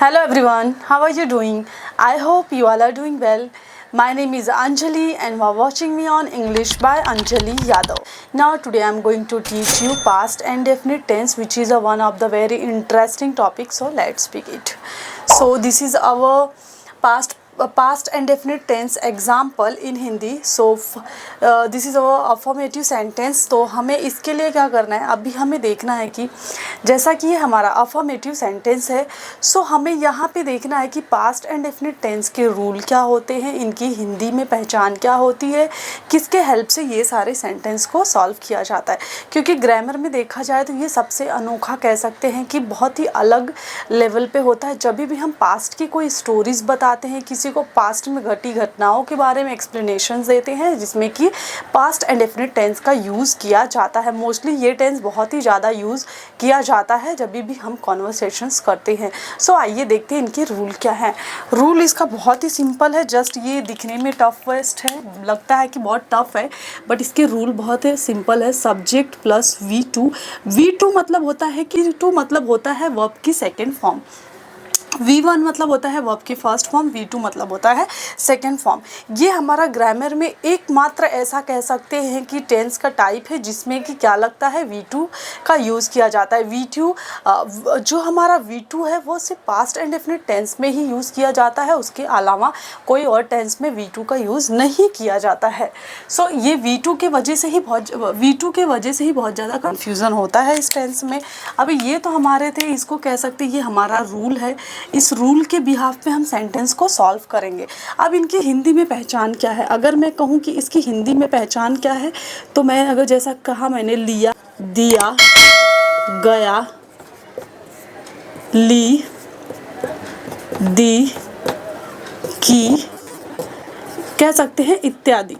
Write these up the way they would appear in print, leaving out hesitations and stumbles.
Hello everyone, how are you doing? I hope you all are doing well. My name is Anjali and you are watching me on English by Anjali Yadav. Now today I am going to teach you past and definite tense, which is one of the very interesting topics. So let's begin. So this is our past and definite tense example in Hindi. So this is our affirmative sentence. तो हमें इसके लिए क्या करना है, अभी हमें देखना है कि जैसा कि ये हमारा affirmative sentence है, सो हमें यहाँ पे देखना है कि पास्ट एंड डेफिनेट टेंस के रूल क्या होते हैं, इनकी हिंदी में पहचान क्या होती है, किसके हेल्प से ये सारे सेंटेंस को सॉल्व किया जाता है. क्योंकि ग्रामर में देखा जाए तो ये सबसे अनोखा कह सकते हैं कि बहुत ही अलग लेवल पे होता है. जब भी हम पास्ट की कोई स्टोरीज़ बताते हैं, किसी को पास्ट में घटी घटनाओं के बारे में एक्सप्लेनेशन देते हैं जिसमें कि पास्ट एंड डेफिनेट टेंस का यूज़ किया जाता है. मोस्टली ये टेंस बहुत ही ज़्यादा यूज़ किया जाता है जब भी हम कॉन्वर्सेशंस करते हैं. सो आइए देखते हैं इनके रूल क्या है. रूल इसका बहुत ही सिंपल है, जस्ट ये दिखने में टफेस्ट है, लगता है कि बहुत टफ है, बट इसके रूल बहुत ही सिंपल है. सब्जेक्ट प्लस V2 मतलब होता है कि टू मतलब होता है वर्ब की सेकेंड फॉर्म, V1 मतलब होता है वर्ब की फर्स्ट फॉर्म, V2 मतलब होता है सेकेंड फॉर्म. ये हमारा ग्रामर में एकमात्र ऐसा कह सकते हैं कि टेंस का टाइप है जिसमें कि क्या लगता है V2 का यूज़ किया जाता है. V2 जो हमारा V2 है वो सिर्फ पास्ट एंड डेफिनेट टेंस में ही यूज़ किया जाता है, उसके अलावा कोई और टेंस में V2 का यूज़ नहीं किया जाता है. सो ये V2 के वजह से ही बहुत ज़्यादा कन्फ्यूज़न होता है इस टेंस में. अभी ये तो हमारे थे, इसको कह सकते ये हमारा रूल है. इस रूल के बिहाफ पे हम सेंटेंस को सॉल्व करेंगे. अब इनकी हिंदी में पहचान क्या है, अगर मैं कहूँ कि इसकी हिंदी में पहचान क्या है, तो मैं अगर जैसा कहा मैंने लिया, दिया, गया, ली, दी, की, कह सकते हैं इत्यादि,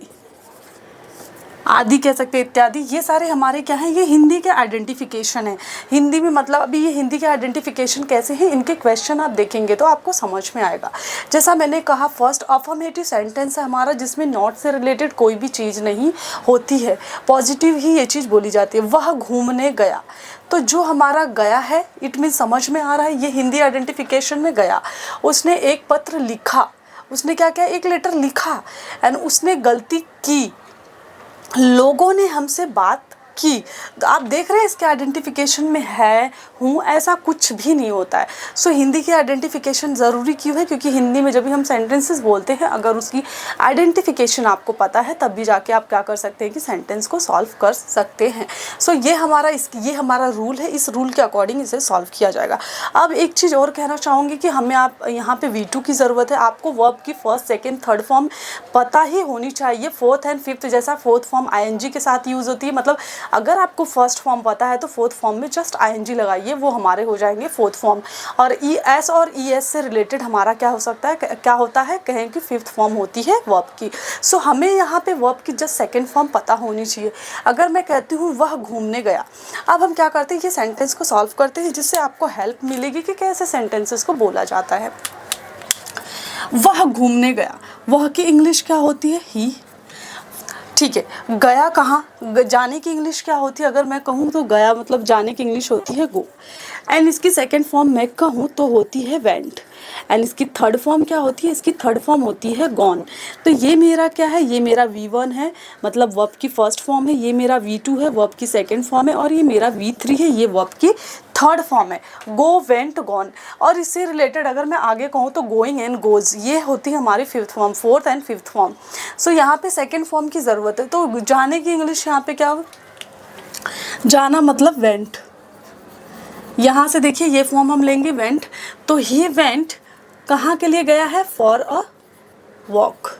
आदि कह सकते हैं इत्यादि. ये सारे हमारे क्या हैं, ये हिंदी के आइडेंटिफिकेशन है. हिंदी में मतलब अभी ये हिंदी के आइडेंटिफिकेशन कैसे हैं, इनके क्वेश्चन आप देखेंगे तो आपको समझ में आएगा. जैसा मैंने कहा, फर्स्ट अफर्मेटिव सेंटेंस है हमारा जिसमें नॉट से रिलेटेड कोई भी चीज़ नहीं होती है, पॉजिटिव ही ये चीज़ बोली जाती है. वह घूमने गया, तो जो हमारा गया है इट मीन समझ में आ रहा है ये हिंदी आइडेंटिफिकेशन में गया. उसने एक पत्र लिखा, उसने क्या किया, एक लेटर लिखा एंड उसने गलती की, लोगों ने हमसे बात की. तो आप देख रहे हैं इसके आइडेंटिफिकेशन में है, हूँ, ऐसा कुछ भी नहीं होता है. सो हिंदी की आइडेंटिफिकेशन ज़रूरी क्यों है, क्योंकि हिंदी में जब भी हम सेंटेंसेस बोलते हैं अगर उसकी आइडेंटिफिकेशन आपको पता है तब भी जाके आप क्या कर सकते हैं कि सेंटेंस को सॉल्व कर सकते हैं. सो ये हमारा रूल है, इस रूल के अकॉर्डिंग इसे सॉल्व किया जाएगा. अब एक चीज़ और कहना चाहूँगी कि हमें आप यहाँ पे V2 की ज़रूरत है. आपको वर्ब की फर्स्ट सेकेंड थर्ड फॉर्म पता ही होनी चाहिए. फोर्थ एंड फिफ्थ, जैसा फोर्थ फॉर्म ING के साथ यूज़ होती है, मतलब अगर आपको फर्स्ट फॉर्म पता है तो फोर्थ फॉर्म में जस्ट ING लगाइए, वो हमारे हो जाएंगे फोर्थ फॉर्म. और ES और ES से रिलेटेड हमारा क्या हो सकता है, क्या होता है, कहें कि फिफ्थ फॉर्म होती है वर्ब की. सो हमें यहाँ पे वर्ब की जस्ट सेकेंड फॉर्म पता होनी चाहिए. अगर मैं कहती हूँ वह घूमने गया, अब हम क्या करते हैं, ये सेंटेंस को सॉल्व करते हैं जिससे आपको हेल्प मिलेगी कि कैसे सेंटेंसेस को बोला जाता है. वह घूमने गया, वह की इंग्लिश क्या होती है, ही. ठीक है, गया कहाँ, जाने की इंग्लिश क्या होती है, अगर मैं कहूँ तो गया मतलब जाने की इंग्लिश होती है गो. एंड इसकी सेकंड फॉर्म मैं कहूँ तो होती है वेंट. एंड इसकी थर्ड फॉर्म क्या होती है, इसकी थर्ड फॉर्म होती है गॉन. तो ये मेरा क्या है, ये मेरा V1 है मतलब वर्ब की फर्स्ट फॉर्म है, ये मेरा V2 है वर्ब की सेकंड फॉर्म है, और ये मेरा V3 है, ये वर्ब की थर्ड फॉर्म है, गो, वेंट, गॉन. और इससे रिलेटेड अगर मैं आगे कहूँ तो गोइंग एंड गोज, ये होती है हमारी fifth form, fourth and fifth form. So यहाँ पे सेकेंड फॉर्म की ज़रूरत है. तो जाने की इंग्लिश यहाँ पे क्या हो, जाना मतलब वेंट. यहाँ से देखिए ये फॉर्म हम लेंगे वेंट, तो ही वेंट कहाँ के लिए गया है, फॉर अ वॉक,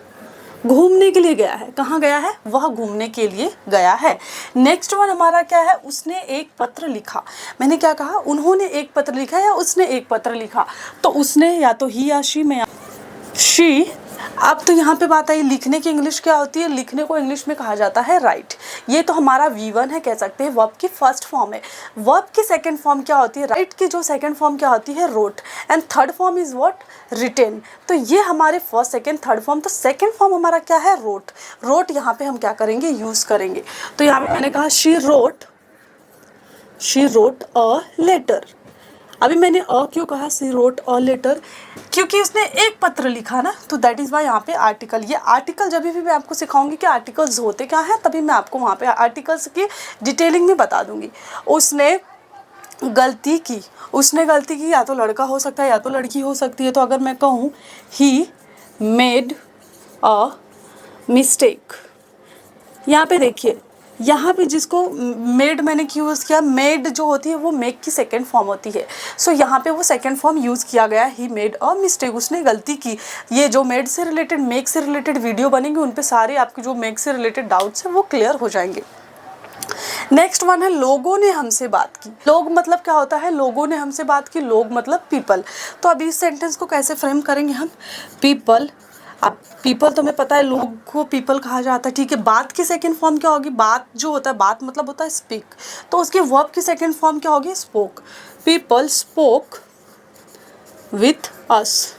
घूमने के लिए गया है. कहाँ गया है, वह घूमने के लिए गया है. नेक्स्ट वन हमारा क्या है, उसने एक पत्र लिखा. मैंने क्या कहा, उन्होंने एक पत्र लिखा या उसने एक पत्र लिखा. तो उसने या तो ही या शी में शी. अब तो यहाँ पे बात आई, लिखने की इंग्लिश क्या होती है, लिखने को इंग्लिश में कहा जाता है राइट. ये तो हमारा V1 है, कह सकते हैं वर्ब की फर्स्ट फॉर्म है. वर्ब की सेकंड फॉर्म क्या होती है, राइट की जो सेकंड फॉर्म क्या होती है, wrote. And third form is what, written. तो ये हमारे फर्स्ट सेकंड थर्ड फॉर्म. तो सेकंड फॉर्म हमारा क्या है, रोट. रोट यहाँ पे हम क्या करेंगे, यूज़ करेंगे. तो यहाँ पे मैंने कहा शी रोट अ लेटर. अभी मैंने अ क्यों कहा, सी रोट अ लेटर, क्योंकि उसने एक पत्र लिखा ना, तो दैट इज़ वाई यहाँ पे आर्टिकल। ये आर्टिकल जब भी मैं आपको सिखाऊंगी कि आर्टिकल्स होते क्या हैं, तभी मैं आपको वहाँ पे आर्टिकल्स की डिटेलिंग में बता दूंगी। उसने गलती की, उसने गलती की, या तो लड़का हो सकता है या तो लड़की हो सकती है। तो अगर मैं कहूँ ही मेड अ मिस्टेक, यहाँ पे देखिए, यहाँ पे जिसको मेड मैंने क्यों यूज़ किया, मेड जो होती है वो मेक की सेकेंड फॉर्म होती है। सो यहाँ पे वो सेकेंड फॉर्म यूज़ किया गया, ही मेड अ मिस्टेक, उसने गलती की। ये जो मेड से रिलेटेड, मेक से रिलेटेड वीडियो बनेंगे, उन पे सारे आपके जो मेक से रिलेटेड डाउट्स हैं वो क्लियर हो जाएंगे। नेक्स्ट वन है लोगों ने हमसे बात की। लोग मतलब क्या होता है, लोगों ने हमसे बात की, लोग मतलब पीपल। तो अभी इस सेंटेंस को कैसे फ्रेम करेंगे हम, पीपल। अब पीपल तो हमें पता है, लोग को पीपल कहा जाता है, ठीक है। बात की सेकंड फॉर्म क्या होगी, बात जो होता है, बात मतलब होता है स्पीक, तो उसके वर्ब की सेकंड फॉर्म क्या होगी, spoke. People spoke with us,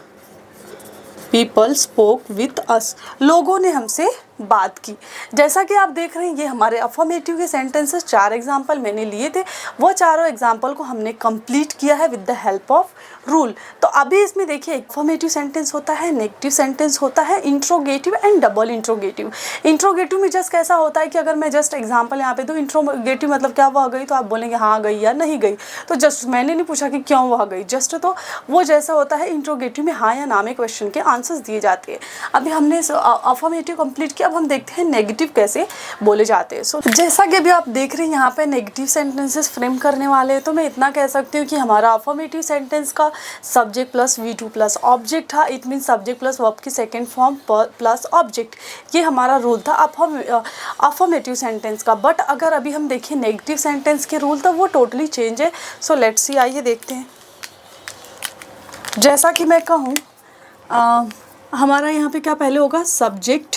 people spoke with us, लोगों ने हमसे बात की। जैसा कि आप देख रहे हैं, ये हमारे अफर्मेटिव के सेंटेंसेस 4 एग्जाम्पल मैंने लिए थे, वो चारों एग्जाम्पल को हमने कंप्लीट किया है with the help of rule. तो अभी इसमें देखिए, अफर्मेटिव सेंटेंस होता है, नेगेटिव सेंटेंस होता है, interrogative and double interrogative. Interrogative में जस्ट कैसा होता है कि अगर मैं जस्ट एग्जाम्पल यहाँ पे दूँ, इंट्रोगेटिव मतलब क्या, वह गई, तो आप बोलेंगे हाँ गई या नहीं गई, तो जस्ट मैंने नहीं पूछा कि क्यों वह गई, जस्ट तो वो जैसा होता है इंट्रोगेटिव में हाँ या ना में क्वेश्चन के आंसर्स दिए जाते हैं। अभी हमने अफर्मेटिव कंप्लीट किया, अब हम देखते हैं नेगेटिव कैसे बोले जाते हैं। सो जैसा कि अभी आप देख रहे हैं यहाँ पे नेगेटिव सेंटेंसेस फ्रेम करने वाले हैं, तो मैं इतना कह सकती हूँ कि हमारा अफर्मेटिव सेंटेंस का subject plus V2 plus object था। It mean subject plus verb की सेकेंड फॉर्म प्लस ऑब्जेक्ट, ये हमारा रूल था अफर्मेटिव सेंटेंस का। बट अगर अभी हम देखें नेगेटिव सेंटेंस के रूल, तो वो टोटली चेंज है। सो लेट्स सी, आइए देखते हैं। जैसा कि मैं कहूँ, हमारा यहाँ पे क्या पहले होगा, सब्जेक्ट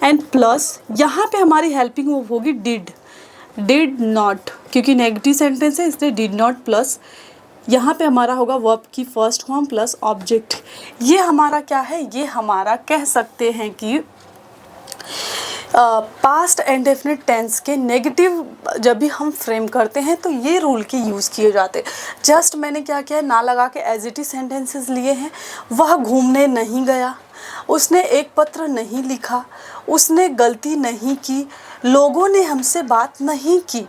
एंड प्लस, यहाँ पे हमारी हेल्पिंग वर्ब होगी डिड नॉट, क्योंकि नेगेटिव सेंटेंस है इसलिए डिड नॉट प्लस यहाँ पे हमारा होगा वर्ब की फर्स्ट फॉर्म प्लस ऑब्जेक्ट। ये हमारा क्या है, ये हमारा कह सकते हैं कि पास्ट एंड डेफिनेट टेंस के नेगेटिव जब भी हम फ्रेम करते हैं तो ये रूल के यूज़ किए जाते हैं। जस्ट मैंने क्या किया है, ना लगा के एज इट इज सेंटेंसेस लिए हैं। वह घूमने नहीं गया, उसने एक पत्र नहीं लिखा, उसने गलती नहीं की, लोगों ने हमसे बात नहीं की।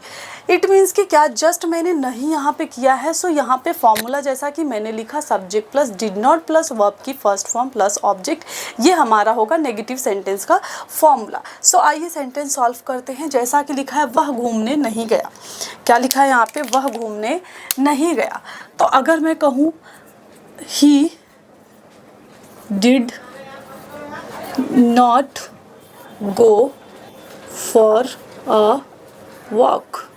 इट मीन्स कि क्या, जस्ट मैंने नहीं यहाँ पे किया है। सो यहाँ पे फॉर्मूला जैसा कि मैंने लिखा, subject plus did not plus verb की फर्स्ट फॉर्म प्लस ऑब्जेक्ट, ये हमारा होगा नेगेटिव सेंटेंस का फॉर्मूला। सो आइए सेंटेंस सॉल्व करते हैं। जैसा कि लिखा है, वह घूमने नहीं गया, क्या लिखा है यहाँ पे, वह घूमने नहीं गया। तो अगर मैं कहूँ he did not go for a walk,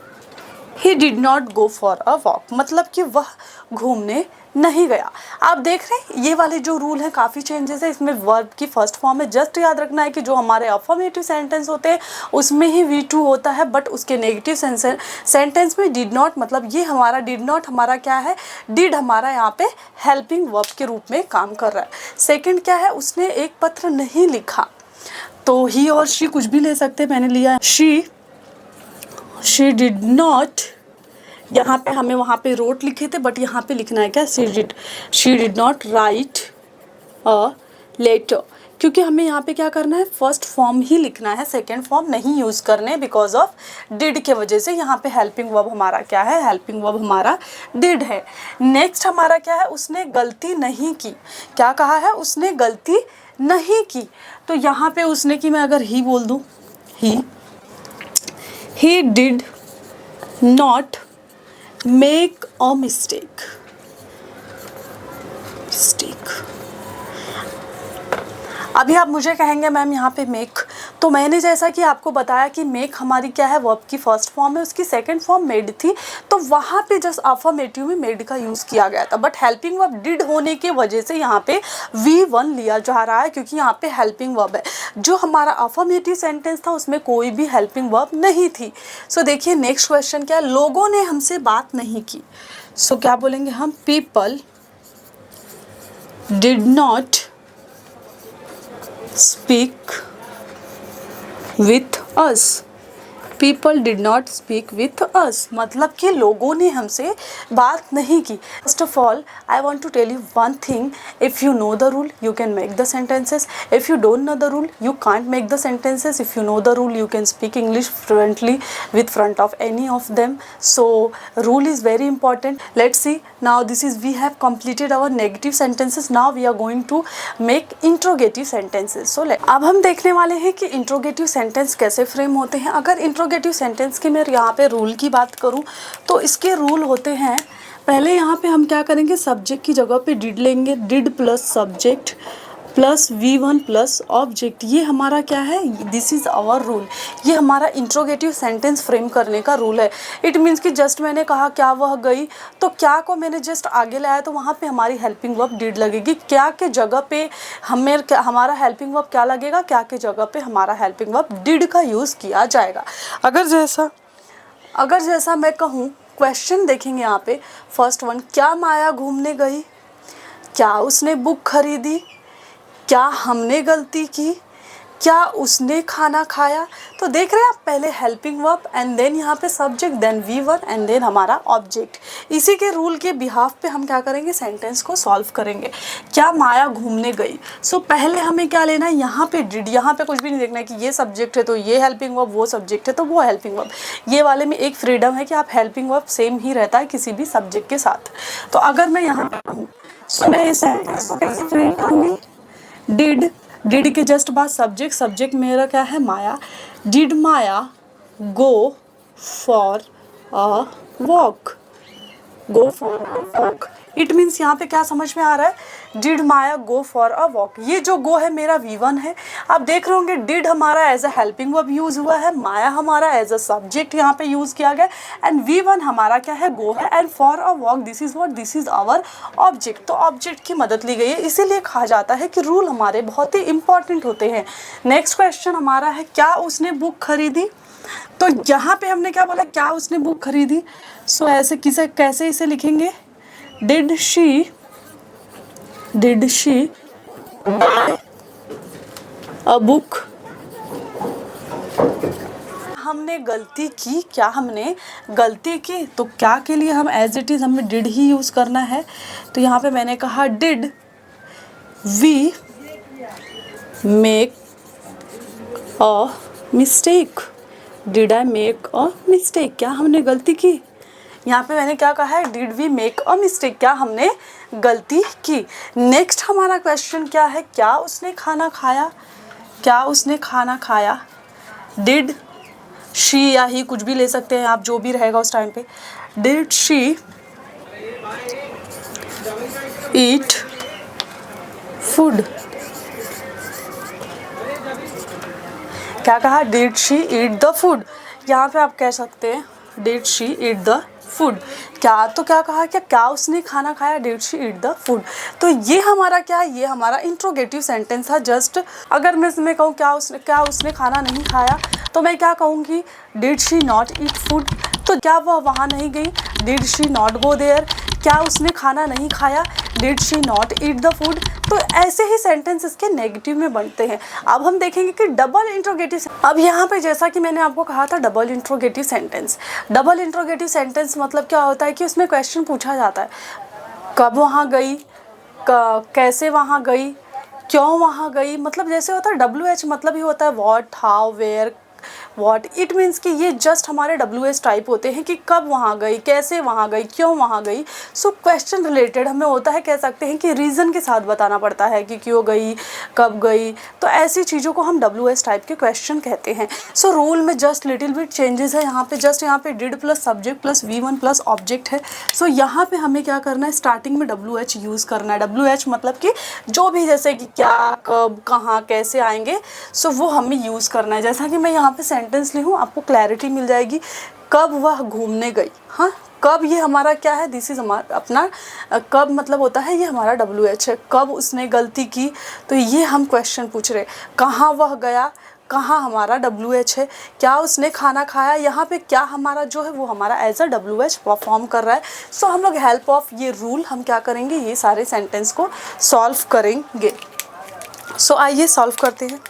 he did not go for a walk, मतलब कि वह घूमने नहीं गया। आप देख रहे हैं ये वाले जो रूल हैं काफ़ी चेंजेस है। इसमें वर्ब की फर्स्ट फॉर्म में जस्ट याद रखना है कि जो हमारे अफर्मेटिव सेंटेंस होते हैं उसमें ही V2 होता है, बट उसके नेगेटिव सेंटेंस में डिड नॉट, मतलब ये हमारा डिड नॉट हमारा क्या है, डिड हमारा यहाँ पे हेल्पिंग वर्ब के रूप में काम कर रहा है। सेकेंड क्या है, उसने एक पत्र नहीं लिखा, तो ही और शी कुछ भी ले सकते हैं, मैंने लिया शी डिड नॉट, यहाँ पे हमें वहाँ पे रोट लिखे थे बट यहाँ पे लिखना है क्या, she did not write a letter, क्योंकि हमें यहाँ पे क्या करना है, फर्स्ट फॉर्म ही लिखना है, सेकेंड फॉर्म नहीं यूज़ करने बिकॉज ऑफ डिड के वजह से। यहाँ पे हेल्पिंग वर्ब हमारा क्या है, हेल्पिंग वर्ब हमारा डिड है। नेक्स्ट हमारा क्या है, उसने गलती नहीं की, क्या कहा है, उसने गलती नहीं की, तो यहाँ पे उसने की मैं अगर ही बोल दूँ, he did not make a mistake. अभी आप मुझे कहेंगे मैम यहाँ पे मेक, तो मैंने जैसा कि आपको बताया कि मेक हमारी क्या है, वर्ब की फर्स्ट फॉर्म है, उसकी सेकंड फॉर्म मेड थी, तो वहाँ पे जस्ट अफर्मेटिव में मेड का यूज़ किया गया था। बट हेल्पिंग वर्ब डिड होने की वजह से यहाँ पे V1 लिया जा रहा है, क्योंकि यहाँ पे हेल्पिंग वर्ब है। जो हमारा अफर्मेटिव सेंटेंस था उसमें कोई भी हेल्पिंग वर्ब नहीं थी। सो देखिए नेक्स्ट क्वेश्चन क्या है, लोगों ने हमसे बात नहीं की। सो क्या बोलेंगे हम, people did not speak with us, people did not speak with us, मतलब कि लोगों ने हमसे बात नहीं की। First of all I want to tell you one thing, if you know the rule you can make the sentences, if you don't know the rule you can't make the sentences, if you know the rule you can speak English fluently with front of any of them. So rule is very important. Let's see now, this is we have completed our negative sentences. Now we are going to make interrogative sentences. So अब हम देखने वाले हैं कि interrogative sentence कैसे frame होते हैं। अगर interrogative sentence की मैं यहाँ पे रूल की बात करूँ तो इसके रूल होते हैं, पहले यहाँ पे हम क्या करेंगे, सब्जेक्ट की जगह पे डिड लेंगे, did plus subject plus V1 plus object, ये हमारा क्या है, दिस इज़ आवर रूल। ये हमारा इंट्रोगेटिव सेंटेंस फ्रेम करने का रूल है। इट मीन्स कि जस्ट मैंने कहा क्या वह गई, तो क्या को मैंने जस्ट आगे लाया तो वहाँ पे हमारी हेल्पिंग वर्ब डिड लगेगी। क्या के जगह पे हमारा हेल्पिंग वर्ब क्या लगेगा, क्या के जगह पे हमारा हेल्पिंग वर्ब डिड का यूज़ किया जाएगा। अगर जैसा मैं कहूँ, क्वेश्चन देखेंगे यहाँ पे, फर्स्ट वन, क्या माया घूमने गई, क्या उसने बुक खरीदी, क्या हमने गलती की, क्या उसने खाना खाया। तो देख रहे हैं आप, पहले हेल्पिंग वर्ब एंड देन यहाँ पे subject, then V1 and then हमारा ऑब्जेक्ट। इसी के रूल के बिहाफ पे हम क्या करेंगे, सेंटेंस को सॉल्व करेंगे। क्या माया घूमने गई, सो पहले हमें क्या लेना है, यहाँ पे डिड, यहाँ पे कुछ भी नहीं देखना है कि ये सब्जेक्ट है तो ये हेल्पिंग वर्ब, वो सब्जेक्ट है तो वो हेल्पिंग वर्ब। ये वाले में एक फ्रीडम है कि आप हेल्पिंग वर्ब सेम ही रहता है किसी भी सब्जेक्ट के साथ। तो अगर मैं यहाँ पे हूँ, सो मैं इस सेंटेंस को कैसे फ्रेम करूँगी, डिड के जस्ट बाद सब्जेक्ट मेरा क्या है, Maya. Did Maya go for a walk, it means यहाँ पे क्या समझ में आ रहा है, did Maya go for a walk. ये जो गो है मेरा V1 है। आप देख रहे होंगे डिड हमारा as a helping verb use हुआ है, माया हमारा एज अ सब्जेक्ट यहाँ पे यूज किया गया, एंड V1 हमारा क्या है, गो है, and for a walk this is our object. तो ऑब्जेक्ट की मदद ली गई है, इसीलिए कहा जाता है कि रूल हमारे बहुत ही इंपॉर्टेंट होते हैं। नेक्स्ट क्वेश्चन हमारा है, क्या उसने बुक खरीदी। तो यहाँ पे हमने क्या बोला, क्या उसने बुक खरीदी। सो ऐसे कैसे इसे लिखेंगे, डिड शी अ बुक। हमने गलती की, क्या हमने गलती की, तो क्या के लिए हम एज इट इज़ हमें डिड ही यूज़ करना है। तो यहाँ पे मैंने कहा did we make a mistake, did I make a mistake, क्या हमने गलती की। यहाँ पे मैंने क्या कहा है, did we make a mistake, क्या हमने गलती की। नेक्स्ट हमारा क्वेश्चन क्या है, क्या उसने खाना खाया, क्या उसने खाना खाया। डिड शी या ही कुछ भी ले सकते हैं आप, जो भी रहेगा उस टाइम पे। डिड शी ईट फूड, क्या कहा, did she eat the food. यहाँ पे आप कह सकते हैं did she eat the food, क्या तो क्या कहा, क्या उसने खाना खाया, did she eat the food. तो ये हमारा क्या है, ये हमारा इंट्रोगेटिव सेंटेंस था। जस्ट अगर मैं कहूँ क्या उसने खाना नहीं खाया, तो मैं क्या कहूँगी, did she not eat food, तो क्या वह वहाँ नहीं गई, did she not go there. क्या उसने खाना नहीं खाया, did she not eat the food. तो ऐसे ही सेंटेंस इसके नेगेटिव में बनते हैं। अब हम देखेंगे कि डबल इंट्रोगेटिव। अब यहाँ पे जैसा कि मैंने आपको कहा था, डबल इंट्रोगेटिव सेंटेंस मतलब क्या होता है कि उसमें क्वेश्चन पूछा जाता है, कब वहाँ गई, कैसे वहाँ गई, क्यों वहाँ गई। मतलब जैसे होता है WH मतलब ही होता है what, how, where, what. It means कि ये जस्ट हमारे WH टाइप होते हैं कि कब वहाँ गई, कैसे वहाँ गई, क्यों वहाँ गई। सो क्वेश्चन रिलेटेड हमें होता है, कह सकते हैं कि रीज़न के साथ बताना पड़ता है कि क्यों गई, कब गई। तो ऐसी चीज़ों को हम WH टाइप के क्वेश्चन कहते हैं। सो रूल में जस्ट लिटिल बिट चेंजेस है। यहाँ पे did plus subject plus V1 plus object है। सो यहाँ पे हमें क्या करना है, स्टार्टिंग में WH यूज़ करना है। WH मतलब कि जो भी, जैसे कि क्या, कब, कहाँ, कैसे आएंगे, सो वो हमें यूज़ करना है। जैसा कि मैं यहाँ पे सेंटेंस ली हूँ, आपको क्लैरिटी मिल जाएगी। कब वह घूमने गई, हाँ, कब ये हमारा क्या है, दिस इज हमारा अपना कब मतलब होता है, ये हमारा WH है। कब उसने गलती की, तो ये हम क्वेश्चन पूछ रहे। कहाँ वह गया, कहाँ हमारा WH है। क्या उसने खाना खाया, यहाँ पे क्या हमारा जो है वो हमारा एज अ WH परफॉर्म कर रहा है। सो हम लोग हेल्प ऑफ ये रूल हम क्या करेंगे, ये सारे सेंटेंस को सॉल्व करेंगे। सो आइए सॉल्व करते हैं।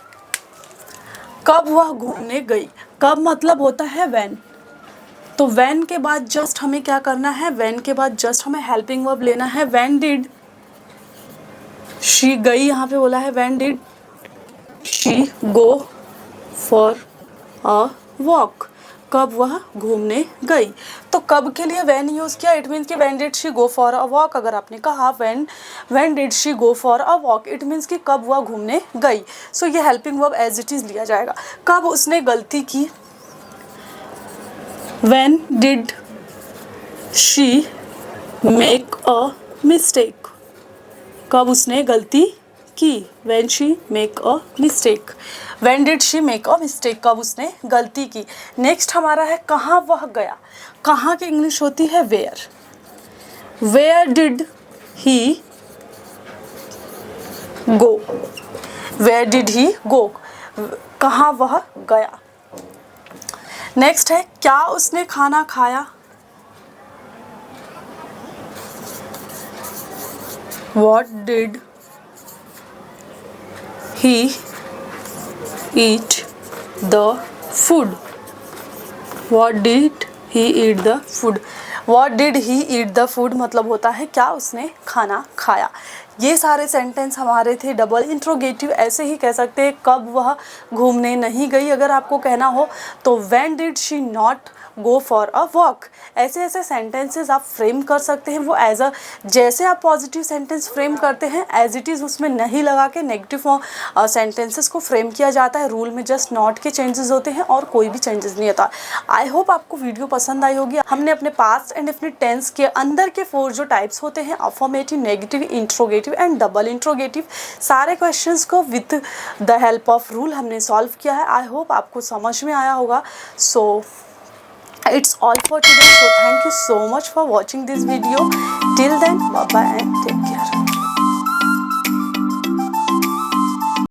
कब वह घूमने गई, कब मतलब होता है व्हेन। तो व्हेन के बाद जस्ट हमें क्या करना है, व्हेन के बाद जस्ट हमें हेल्पिंग वर्ब लेना है। व्हेन डिड शी, गई यहाँ पे बोला है when did she go for a walk, कब वह घूमने गई। तो कब के लिए व्हेन यूज़ किया, इट मीन्स कि when did she go for a walk. अगर आपने कहा when did she go for a walk, it means कि कब वह घूमने गई। सो ये helping verb as it is लिया जाएगा। कब उसने गलती की, when did she make a mistake, कब उसने गलती की, when she make a mistake. When did she make a mistake, कब उसने गलती की। नेक्स्ट हमारा है कहाँ वह गया। कहाँ की इंग्लिश होती है where. Where did he go, where did he go, कहाँ वह गया। नेक्स्ट है क्या उसने खाना खाया, what did he eat the food, what did he eat the food, what did he eat the food मतलब होता है क्या उसने खाना खाया। ये सारे सेंटेंस हमारे थे डबल इंट्रोगेटिव। ऐसे ही कह सकते हैं कब वह घूमने नहीं गई अगर आपको कहना हो तो when did she not go for a walk। ऐसे ऐसे सेंटेंसेस आप फ्रेम कर सकते हैं। वो एज अ जैसे आप पॉजिटिव सेंटेंस फ्रेम करते हैं एज इट इज़ उसमें नहीं लगा के नेगेटिव सेंटेंसेस को फ्रेम किया जाता है। रूल में जस्ट नॉट के चेंजेस होते हैं और कोई भी चेंजेस नहीं होता। आई होप आपको वीडियो पसंद आई होगी। हमने अपने पास्ट एंड अपने टेंस के अंदर के 4 जो टाइप्स होते हैं affirmative, negative, interrogative and double interrogative, सारे क्वेश्चंस को with the help of rule हमने सॉल्व किया है। आई होप आपको समझ में आया होगा। सो it's all for today, so thank you so much for watching this video. Till then, bye bye and take care.